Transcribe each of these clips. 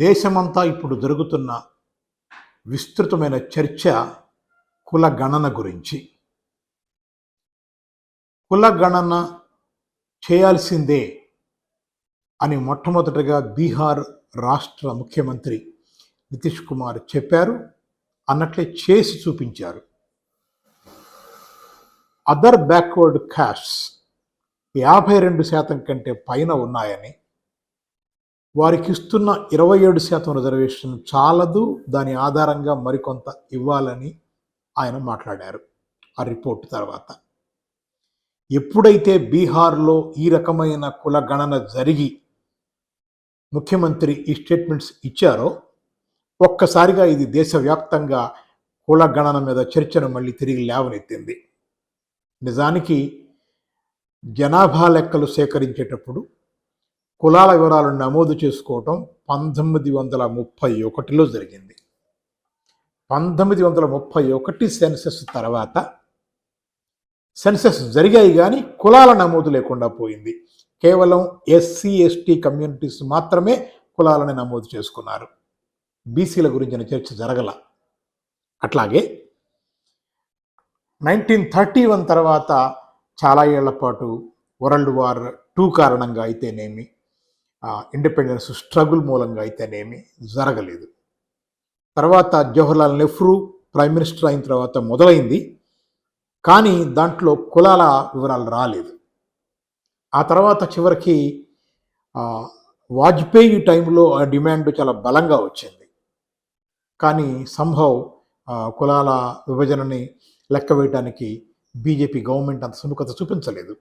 దేశమంతా ఇప్పుడు జరుగుతున్న విస్తృతమైన చర్చ కుల గణన గురించి. కుల గణన చేయాల్సిందే అని మొట్టమొదటిగా బీహార్ రాష్ట్ర ముఖ్యమంత్రి నితీష్ కుమార్ చెప్పారు. అన్నట్లే చేసి చూపించారు. అదర్ బ్యాక్వర్డ్ కాస్ట్స్ 52% కంటే పైన ఉన్నాయని, వారికి ఇస్తున్న 27% రిజర్వేషన్ చాలదు, దాని ఆధారంగా మరికొంత ఇవ్వాలని ఆయన మాట్లాడారు. ఆ రిపోర్ట్ తర్వాత ఎప్పుడైతే బీహార్లో ఈ రకమైన కుల గణన జరిగి ముఖ్యమంత్రి ఈ స్టేట్మెంట్స్ ఇచ్చారో ఒక్కసారిగా ఇది దేశవ్యాప్తంగా కుల గణన మీద చర్చను మళ్ళీ తిరిగి లేవనెత్తింది. నిజానికి జనాభా లెక్కలు సేకరించేటప్పుడు కులాల వివరాలను నమోదు చేసుకోవటం 1931లో జరిగింది. 1931 సెన్సస్ తర్వాత సెన్సస్ జరిగాయి కానీ కులాల నమోదు లేకుండా పోయింది. కేవలం ఎస్సీ ఎస్టీ కమ్యూనిటీస్ మాత్రమే కులాలని నమోదు చేసుకున్నారు. బీసీల గురించిన చర్చ జరగల. అట్లాగే 1931 తర్వాత చాలా ఏళ్ల పాటు వరల్డ్ వార్ 2 కారణంగా అయితేనేమి, ఇండిపెండెన్స్ స్ట్రగుల్ మూలంగా అయితేనేమి జరగలేదు. తర్వాత జవహర్లాల్ నెహ్రూ ప్రైమ్ మినిస్టర్ అయిన తర్వాత మొదలైంది, కానీ దాంట్లో కులాల వివరాలు రాలేదు. ఆ తర్వాత చివరికి వాజ్పేయి టైంలో ఆ డిమాండ్ చాలా బలంగా వచ్చింది. కానీ సంభవ్ కులాల విభజనని లెక్క వేయడానికి బీజేపీ గవర్నమెంట్ అంత సుముఖత చూపించలేదు.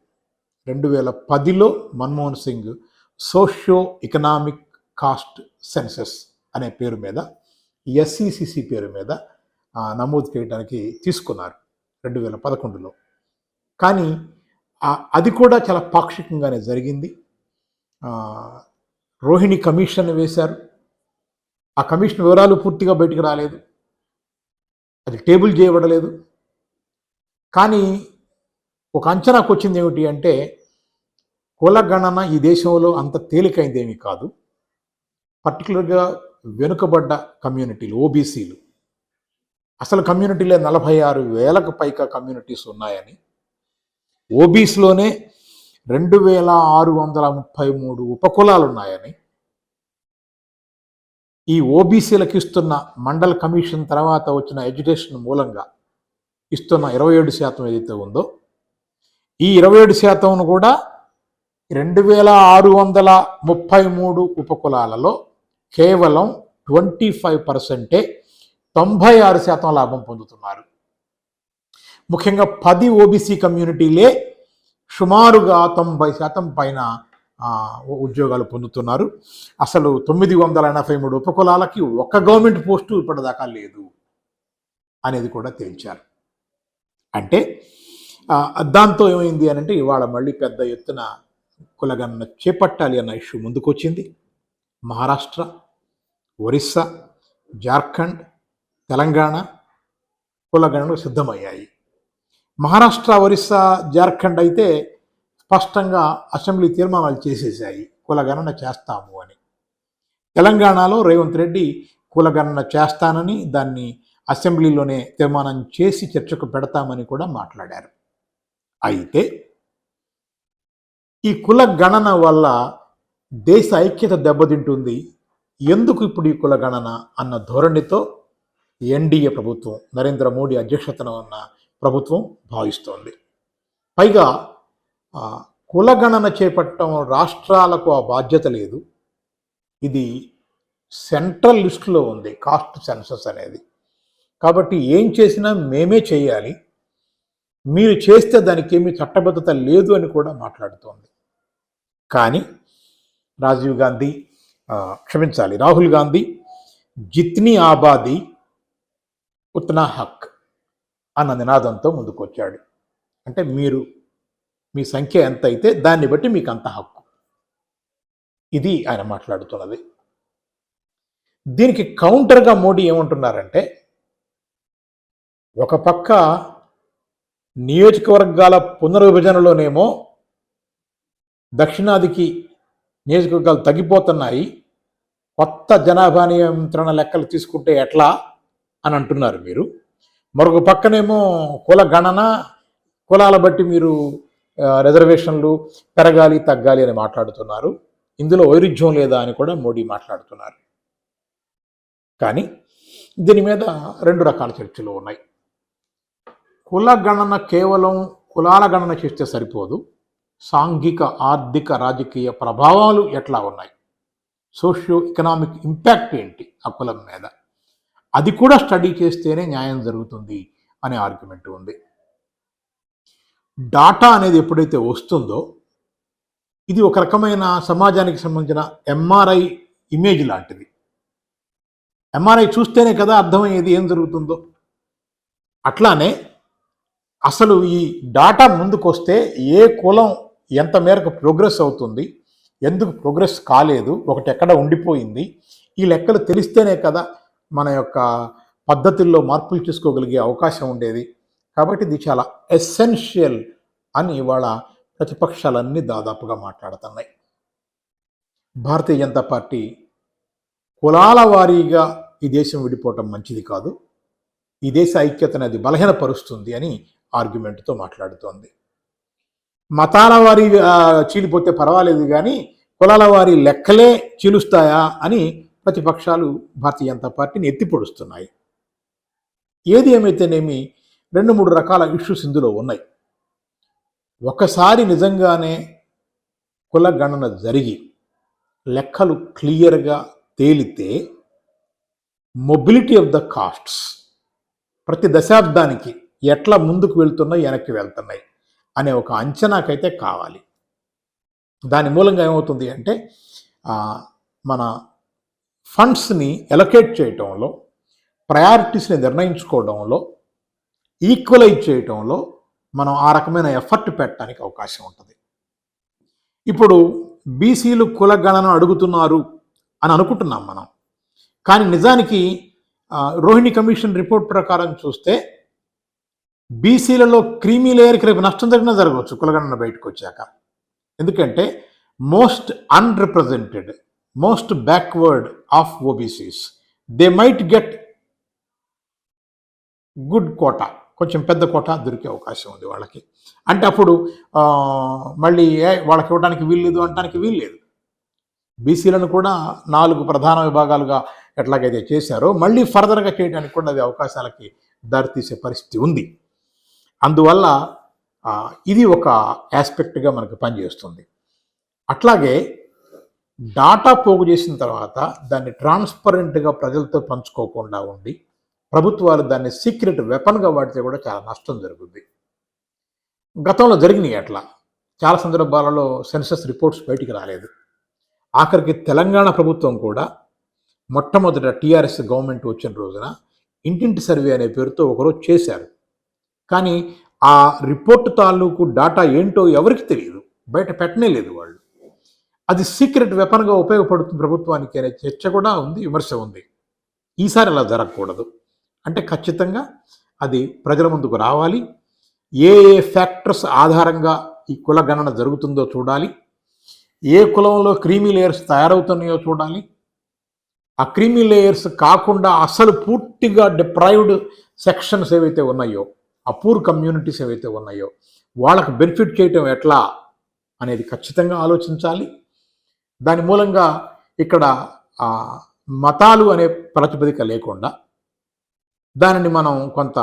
2010లో Manmohan Singh socio economic caste census అనే పేరు మీద, ఎస్సీసీసీ పేరు మీద నమోదు చేయడానికి తీసుకున్నారు 2011లో. కానీ అది కూడా చాలా పాక్షికంగానే జరిగింది. రోహిణి కమిషన్ వేశారు. ఆ కమిషన్ వివరాలు పూర్తిగా బయటికి రాలేదు, అది టేబుల్ చేయబడలేదు. కానీ ఒక అంచనాకు వచ్చింది ఏమిటి అంటే, కుల గణన ఈ దేశంలో అంత తేలికైందేమీ కాదు. పర్టికులర్గా వెనుకబడ్డ కమ్యూనిటీలు, ఓబీసీలు, అసలు కమ్యూనిటీలే 46,000కు పైగా కమ్యూనిటీస్ ఉన్నాయని, ఓబీసీలోనే 2,633 ఉపకులాలు ఉన్నాయని, ఈ ఓబీసీలకు ఇస్తున్న మండల్ కమిషన్ తర్వాత వచ్చిన ఎడ్యుకేషన్ మూలంగా ఇస్తున్న 27% ఏదైతే ఉందో, ఈ 27% కూడా 2,633 ఉపకులాలలో కేవలం 25%, 96% లాభం పొందుతున్నారు. ముఖ్యంగా 10 ఓబీసీ కమ్యూనిటీలే సుమారుగా 90% పైన ఉద్యోగాలు పొందుతున్నారు. అసలు 983 ఉపకులాలకి ఒక్క గవర్నమెంట్ పోస్టు ఇప్పటిదాకా లేదు అనేది కూడా తేల్చారు. అంటే దాంతో ఏమైంది అని అంటే, ఇవాళ మళ్ళీ పెద్ద ఎత్తున కులగణన చేపట్టాలి అన్న ఇష్యూ ముందుకొచ్చింది. మహారాష్ట్ర, ఒరిస్సా, జార్ఖండ్, తెలంగాణ కులగణనకు సిద్ధమయ్యాయి. మహారాష్ట్ర, ఒరిస్సా, జార్ఖండ్ అయితే స్పష్టంగా అసెంబ్లీ తీర్మానాలు చేసేసాయి కులగణన చేస్తాము అని. తెలంగాణలో రేవంత్ రెడ్డి కులగణన చేస్తానని, దాన్ని అసెంబ్లీలోనే తీర్మానం చేసి చర్చకు పెడతామని కూడా మాట్లాడారు. అయితే ఈ కుల గణన వల్ల దేశ ఐక్యత దెబ్బతింటుంది, ఎందుకు ఇప్పుడు ఈ కుల గణన అన్న ధోరణితో ఎన్డీఏ ప్రభుత్వం, నరేంద్ర మోడీ అధ్యక్షతన ఉన్న ప్రభుత్వం భావిస్తోంది. పైగా కులగణన చేపట్టడం రాష్ట్రాలకు ఆ బాధ్యత లేదు. ఇది సెంట్రల్ లిస్టులో ఉంది కాస్ట్ సెన్సస్ అనేది. కాబట్టి ఏం చేసినా మేమే చేయాలి, మీరు చేస్తే దానికి ఏమీ చట్టబద్ధత లేదు అని కూడా మాట్లాడుతోంది. కానీ రాహుల్ గాంధీ జిత్నీ ఆబాదీ ఉత్నా హక్ అన్న నినాదంతో ముందుకొచ్చాడు. అంటే మీ సంఖ్య ఎంత అయితే దాన్ని బట్టి మీకు అంత హక్కు, ఇది ఆయన మాట్లాడుతున్నది. దీనికి కౌంటర్గా మోడీ ఏమంటున్నారంటే, ఒక పక్క నియోజకవర్గాల పునర్విభజనలోనేమో దక్షిణాదికి నియోజకవర్గాలు తగ్గిపోతున్నాయి, కొత్త జనాభా నియంత్రణ లెక్కలు తీసుకుంటే ఎట్లా అని అంటున్నారు మీరు. మరొక పక్కనేమో కుల గణన, కులాల బట్టి మీరు రిజర్వేషన్లు పెరగాలి తగ్గాలి అని మాట్లాడుతున్నారు. ఇందులో వైరుధ్యం లేదా అని కూడా మోడీ మాట్లాడుతున్నారు. కానీ దీని మీద రెండు రకాల చర్చలు ఉన్నాయి. కుల గణన కేవలం కులాల గణన చేస్తే సరిపోదు. సాంఘిక, ఆర్థిక, రాజకీయ ప్రభావాలు ఎట్లా ఉన్నాయి, సోషియో ఎకనామిక్ ఇంపాక్ట్ ఏంటి ఆ కులం మీద, అది కూడా స్టడీ చేస్తేనే న్యాయం జరుగుతుంది అనే ఆర్గ్యుమెంట్ ఉంది. డాటా అనేది ఎప్పుడైతే వస్తుందో ఇది ఒక రకమైన సమాజానికి సంబంధించిన ఎంఆర్ఐ ఇమేజ్ లాంటిది. ఎంఆర్ఐ చూస్తేనే కదా అర్థమయ్యేది ఏం జరుగుతుందో. అట్లానే అసలు ఈ డాటా ముందుకు వస్తే ఏ కులం ఎంత మేరకు ప్రోగ్రెస్ అవుతుంది, ఎందుకు ప్రోగ్రెస్ కాలేదు, ఒకటి ఎక్కడ ఉండిపోయింది, ఈ లెక్కలు తెలిస్తేనే కదా మన యొక్క పద్ధతుల్లో మార్పులు చేసుకోగలిగే అవకాశం ఉండేది. కాబట్టి ఇది చాలా ఎసెన్షియల్ అని ఇవాళ ప్రతిపక్షాలన్నీ దాదాపుగా మాట్లాడుతున్నాయి. భారతీయ జనతా పార్టీ కులాల వారీగా ఈ దేశం విడిపోవటం మంచిది కాదు, ఈ దేశ ఐక్యతను అది బలహీనపరుస్తుంది అని ఆర్గ్యుమెంట్తో మాట్లాడుతోంది. మతాల వారి చీలిపోతే పర్వాలేదు కానీ కులాల వారి లెక్కలే చీలుస్తాయా అని ప్రతిపక్షాలు భారతీయ జనతా పార్టీని ఎత్తిపొడుస్తున్నాయి. ఏది ఏమైతేనేమి 2-3 రకాల ఇష్యూస్ ఇందులో ఉన్నాయి. ఒకసారి నిజంగానే కుల గణన జరిగి లెక్కలు క్లియర్గా తేలితే మొబిలిటీ ఆఫ్ ద కాస్ట్స్ ప్రతి దశాబ్దానికి ఎట్లా ముందుకు వెళ్తున్నాయి, వెనక్కి వెళ్తున్నాయి అనే ఒక అంచనాకైతే కావాలి. దాని మూలంగా ఏమవుతుంది అంటే మన ఫండ్స్ని ఎలొకేట్ చేయటంలో, ప్రయారిటీస్ని నిర్ణయించుకోవడంలో, ఈక్వలైజ్ చేయటంలో మనం ఆ రకమైన ఎఫర్ట్ పెట్టడానికి అవకాశం ఉంటుంది. ఇప్పుడు బీసీలు కుల గణన అడుగుతున్నారు అని అనుకుంటున్నాం మనం, కానీ నిజానికి రోహిణి కమిషన్ రిపోర్ట్ ప్రకారం చూస్తే బీసీలలో క్రీమీ లేయర్కి రేపు నష్టం జరిగినా జరగవచ్చు కులగణన బయటకు వచ్చాక. ఎందుకంటే most unrepresented, most backward of OBCs they might get good quota, కొంచెం పెద్ద కోటా దొరికే అవకాశం ఉంది వాళ్ళకి. అంటే అప్పుడు మళ్ళీ వాళ్ళకి ఇవ్వడానికి వీల్లేదు అనడానికి వీల్లేదు. బీసీలను కూడా 4 ప్రధాన విభాగాలుగా ఎట్లాగైతే చేశారో మళ్ళీ ఫర్దర్గా చేయడానికి కూడా అది అవకాశాలకి దారితీసే పరిస్థితి ఉంది. అందువల్ల ఇది ఒక ఆస్పెక్ట్గా మనకు పనిచేస్తుంది. అట్లాగే డాటా పోగు చేసిన తర్వాత దాన్ని ట్రాన్స్పరెంట్గా ప్రజలతో పంచుకోకుండా ఉండి ప్రభుత్వాలు దాన్ని సీక్రెట్ వెపన్గా వాడితే కూడా చాలా నష్టం జరుగుతుంది. గతంలో జరిగినాయి అట్లా. చాలా సందర్భాలలో సెన్సస్ రిపోర్ట్స్ బయటికి రాలేదు. ఆఖరికి తెలంగాణ ప్రభుత్వం కూడా మొట్టమొదట టీఆర్ఎస్ గవర్నమెంట్ వచ్చిన రోజున ఇంటింటి సర్వే అనే పేరుతో ఒకరోజు చేశారు. కానీ ఆ రిపోర్ట్ తాలూకు డాటా ఏంటో ఎవరికి తెలియదు, బయట పెట్టనే లేదు వాళ్ళు. అది సీక్రెట్ వెపన్గా ఉపయోగపడుతుంది ప్రభుత్వానికి అనే చర్చ కూడా ఉంది, విమర్శ ఉంది. ఈసారి అలా జరగకూడదు. అంటే ఖచ్చితంగా అది ప్రజల ముందుకు రావాలి. ఏ ఏ ఫ్యాక్టర్స్ ఆధారంగా ఈ కుల గణన జరుగుతుందో చూడాలి. ఏ కులంలో క్రీమీ లేయర్స్ తయారవుతున్నాయో చూడాలి. ఆ క్రీమీ లేయర్స్ కాకుండా అసలు పూర్తిగా డిప్రైవ్డ్ సెక్షన్స్ ఏవైతే ఉన్నాయో, ఆ పూర్ కమ్యూనిటీస్ ఏవైతే ఉన్నాయో వాళ్ళకు బెనిఫిట్ చేయటం ఎట్లా అనేది ఖచ్చితంగా ఆలోచించాలి. దాని మూలంగా ఇక్కడ మతాలు అనే ప్రాతిపదిక లేకుండా దానిని మనం కొంత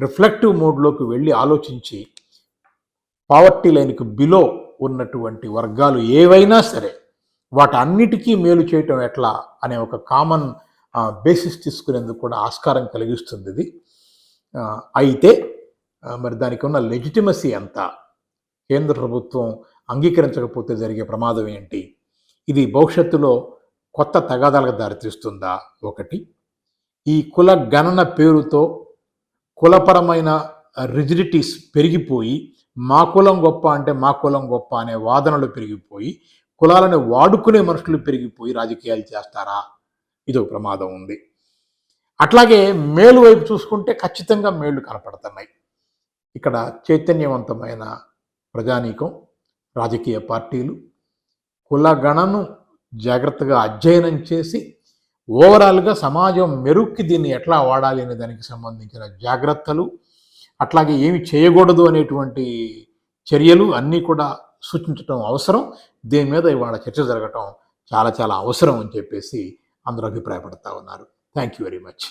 రిఫ్లెక్టివ్ మోడ్లోకి వెళ్ళి ఆలోచించి పావర్టీ లైన్కి బిలో ఉన్నటువంటి వర్గాలు ఏవైనా సరే వాటన్నిటికీ మేలు చేయటం ఎట్లా అనే ఒక కామన్ బేసిస్ తీసుకునేందుకు కూడా ఆస్కారం కలిగిస్తుంది ఇది. అయితే మరి దానికి ఉన్న లెజిటిమసీ ఎంత, కేంద్ర ప్రభుత్వం అంగీకరించకపోతే జరిగే ప్రమాదం ఏంటి, ఇది భవిష్యత్తులో కొత్త తగాదాలకు దారితీస్తుందా ఒకటి. ఈ కుల గణన పేరుతో కులపరమైన రిజిడిటీస్ పెరిగిపోయి మా కులం గొప్ప అంటే మా కులం గొప్ప అనే వాదనలు పెరిగిపోయి కులాలను వాడుకునే మనుషులు పెరిగిపోయి రాజకీయాలు చేస్తారా, ఇదో ప్రమాదం ఉంది. అట్లాగే మేలు వైపు చూసుకుంటే ఖచ్చితంగా మేళ్లు కనపడుతున్నాయి. ఇక్కడ చైతన్యవంతమైన ప్రజానీకం, రాజకీయ పార్టీలు కులగణను జాగ్రత్తగా అధ్యయనం చేసి ఓవరాల్గా సమాజం మెరుగ్కి దీన్ని ఎట్లా వాడాలి అనే దానికి సంబంధించిన జాగ్రత్తలు, అట్లాగే ఏమి చేయకూడదు అనేటువంటి చర్యలు అన్నీ కూడా సూచించడం అవసరం. దీని మీద ఇవాళ చర్చ జరగటం చాలా చాలా అవసరం అని చెప్పేసి అందరూ అభిప్రాయపడతా ఉన్నారు. Thank you very much.